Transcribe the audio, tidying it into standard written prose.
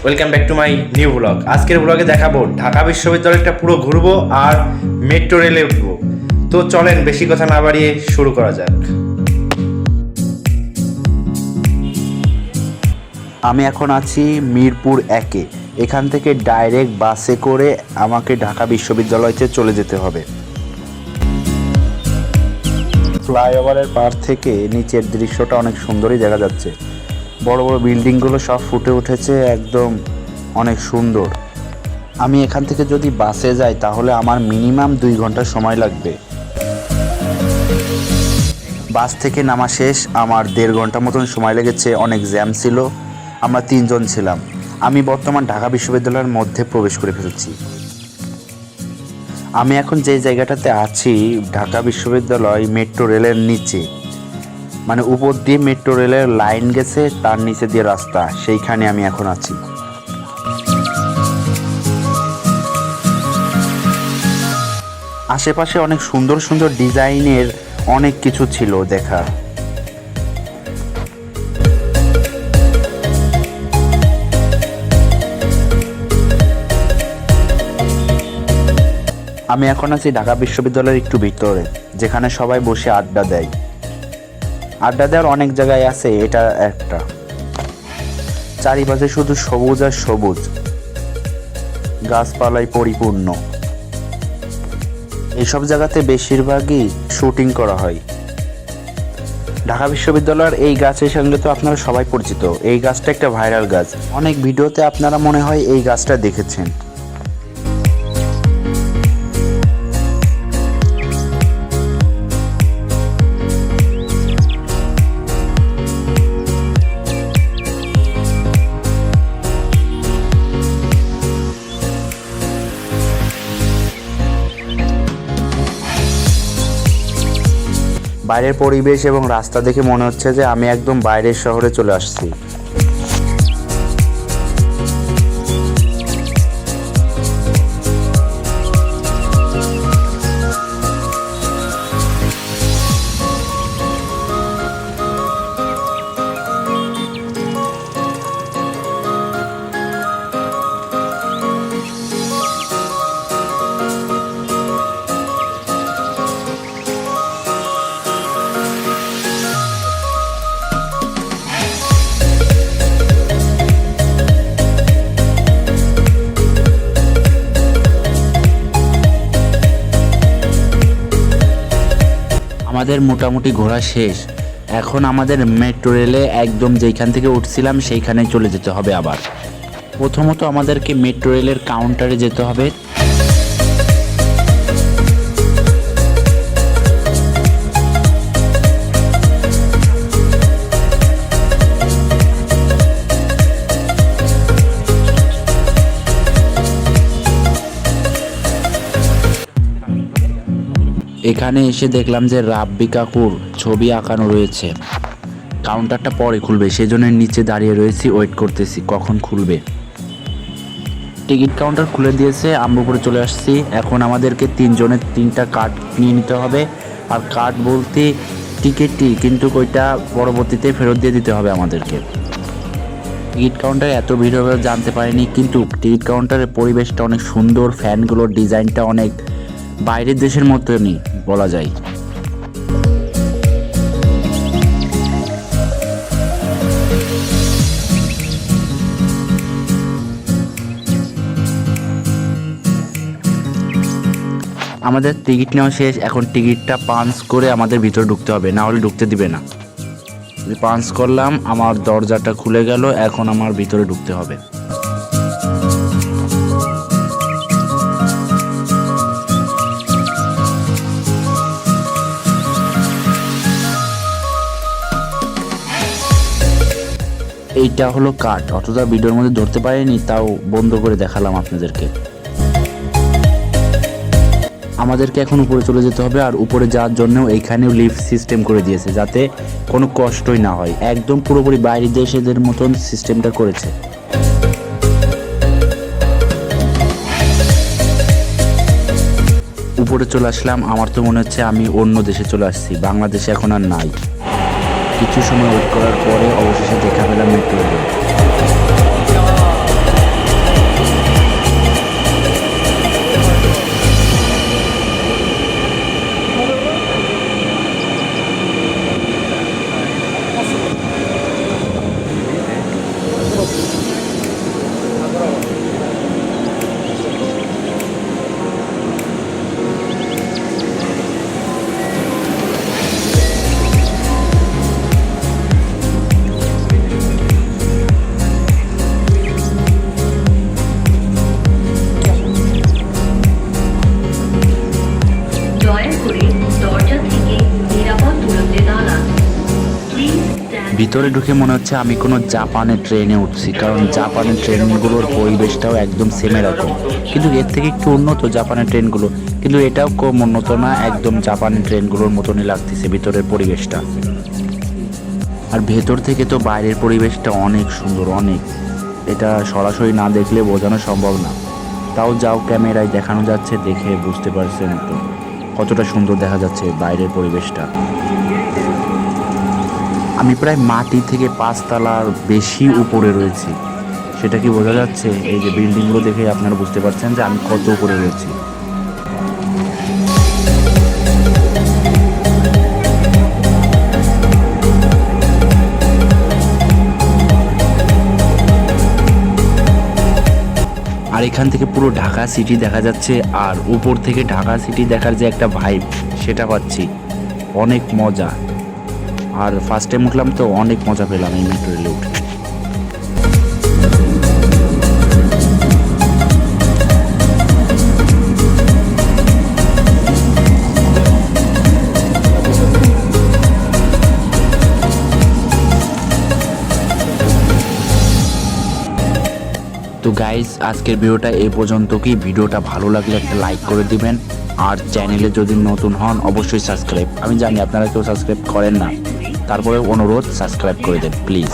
Welcome back to my new blog. আজকের ব্লগে দেখাবো ঢাকা বিশ্ববিদ্যালয়টা পুরো ঘুরবো আর মেট্রো রেলে উঠবো। তো চলেন বেশি কথা না বাড়িয়ে শুরু করা যাক। আমি এখন আছি মিরপুর 1-এ। এখান থেকে ডাইরেক্ট বাসে করে আমাকে ঢাকা বিশ্ববিদ্যালয়তে চলে যেতে হবে। ফ্লাইওভারের পার থেকে নিচের দৃশ্যটা অনেক সুন্দরই দেখা যাচ্ছে। বড় বড় বিল্ডিংগুলো সব ফুটে উঠেছে, একদম অনেক সুন্দর। আমি এখান থেকে যদি বাসে যাই তাহলে আমার মিনিমাম 2 ঘন্টা সময় লাগবে। বাস থেকে নামা শেষ, আমার 1.5 ঘন্টা মতন সময় লেগেছে। অনেক জ্যাম ছিল, আমরা 3 জন ছিলাম। আমি বর্তমান ঢাকা বিশ্ববিদ্যালয়ের মধ্যে প্রবেশ করে ফেলেছি। আমি এখন যে জায়গাটাতে আছি ঢাকা বিশ্ববিদ্যালয় মেট্রো রেলের নিচে, মানে উপর দিয়ে মেট্রো রেলের লাইন গেছে, তার নিচে দিয়ে রাস্তা, সেইখানে আমি এখন আছি। আশেপাশে অনেক সুন্দর সুন্দর ডিজাইনের অনেক কিছু ছিল দেখার। আমি এখন আছি ঢাকা বিশ্ববিদ্যালয়ের একটু ভিতরে, যেখানে সবাই বসে আড্ডা দেয়। আড্ডা দেওয়ার অনেক জায়গায় আছে, এটা একটা। চারিপাশে শুধু সবুজ আর সবুজ, গাছপালায় পরিপূর্ণ। এইসব জায়গাতে বেশিরভাগই শুটিং করা হয়। ঢাকা বিশ্ববিদ্যালয়ের এই গাছের সঙ্গে তো আপনারা সবাই পরিচিত। এই গাছটা একটা ভাইরাল গাছ, অনেক ভিডিওতে আপনারা মনে হয় এই গাছটা দেখেছেন। বাইরের পরিবেশ এবং রাস্তা দেখে মনে হচ্ছে যে আমি একদম বাইরের শহরে চলে আসছি। আমাদের মোটামুটি ঘোরা শেষ। এখন আমাদের মেট্রো রেলে একদম যেখান থেকে উঠছিলাম সেইখানে চলে যেতে হবে। আবার প্রথমত আমাদেরকে মেট্রো রেলের কাউন্টারে যেতে হবে। এখানে এসে দেখলাম যে রাব্বি কাকুর ছবি আঁকানো রয়েছে। কাউন্টারটা পরে খুলবে, সেজন্য নিচে দাঁড়িয়ে রয়েছি, ওয়েট করতেছি কখন খুলবে। টিকিট কাউন্টার খুলে দিয়েছে, আমরা উপরে চলে আসছি। এখন আমাদেরকে 3 জনের 3টা কার্ড নিয়ে নিতে হবে। আর কার্ড বলতে টিকিটটি, কিন্তু ওইটা পরবর্তীতে ফেরত দিয়ে দিতে হবে আমাদেরকে। টিকিট কাউন্টারে এত ভিড় হবে জানতে পারিনি, কিন্তু টিকিট কাউন্টারের পরিবেশটা অনেক সুন্দর, ফ্যানগুলোর ডিজাইনটা অনেক বাইরের দেশের মতনই বলা যায়। আমাদের টিকিট নেওয়া শেষ, এখন টিকিটটা পাঞ্চ করে আমাদের ভিতরে ঢুকতে হবে, না হলে ঢুকতে দিবে না। পাঞ্চ করলাম, আমার দরজাটা খুলে গেল, এখন আমার ভিতরে ঢুকতে হবে। এইটা হলো কার্ড, অতটা ভিডিওর মধ্যে ধরতে পারিনি, তাও বন্ধ করে দেখালাম আপনাদেরকে। আমাদেরকে এখন উপরে চলে যেতে হবে, আর উপরে যাওয়ার জন্য এইখানেও লিফট সিস্টেম করে দিয়েছে, যাতে কোনো কষ্টই না হয়। একদম পুরোপুরি বাইরের দেশেদের মতন সিস্টেমটা করেছে। উপরে চলে আসলাম। আমার তো মনে হচ্ছে আমি অন্য দেশে চলে আসছি, বাংলাদেশে এখন আর নাই। কিছু সময় ওয়েট করার পরে অবশেষে দেখা পেলাম মেট্রো রেল। ভিতরে ঢুকে মনে হচ্ছে আমি কোনো জাপানের ট্রেনে উঠছি, কারণ জাপানের ট্রেনগুলোর পরিবেশটাও একদম সেম এরকম, কিন্তু এর থেকে একটু উন্নত জাপানের ট্রেনগুলো, কিন্তু এটাও কম উন্নত না, একদম জাপানের ট্রেনগুলোর মতনই লাগতেছে ভিতরের পরিবেশটা। আর ভেতর থেকে তো বাইরের পরিবেশটা অনেক সুন্দর, অনেক, এটা সরাসরি না দেখলে বোঝানো সম্ভব না, তাও যাও ক্যামেরায় দেখানো যাচ্ছে, দেখে বুঝতে পারছেন তো কতটা সুন্দর দেখা যাচ্ছে বাইরের পরিবেশটা। আমি প্রায় মাটি থেকে 5 তলার বেশি উপরে রয়েছি, সেটা কি বোঝা যাচ্ছে? এই যে বিল্ডিংগুলো দেখে আপনারা বুঝতে পারছেন যে আমি কত উপরে রয়েছি। আর এখান থেকে পুরো ঢাকা সিটি দেখা যাচ্ছে, আর উপর থেকে ঢাকা সিটি দেখার যে একটা ভাইব সেটা পাচ্ছি, অনেক মজা। আর ফার্স্ট টাইম উঠলাম তো অনেক মজা পেলাম এই মেট্রো রেলে উঠে। তো গাইস, আজকের ভিডিওটা এই পর্যন্ত। কি ভিডিওটা ভালো লাগলে একটা লাইক করে দিবেন, আর চ্যানেলে যদি নতুন হন অবশ্যই সাবস্ক্রাইব, আমি জানি আপনারা কেউ সাবস্ক্রাইব করেন না, তারপরে অনুরোধ সাবস্ক্রাইব করে দেন প্লিজ।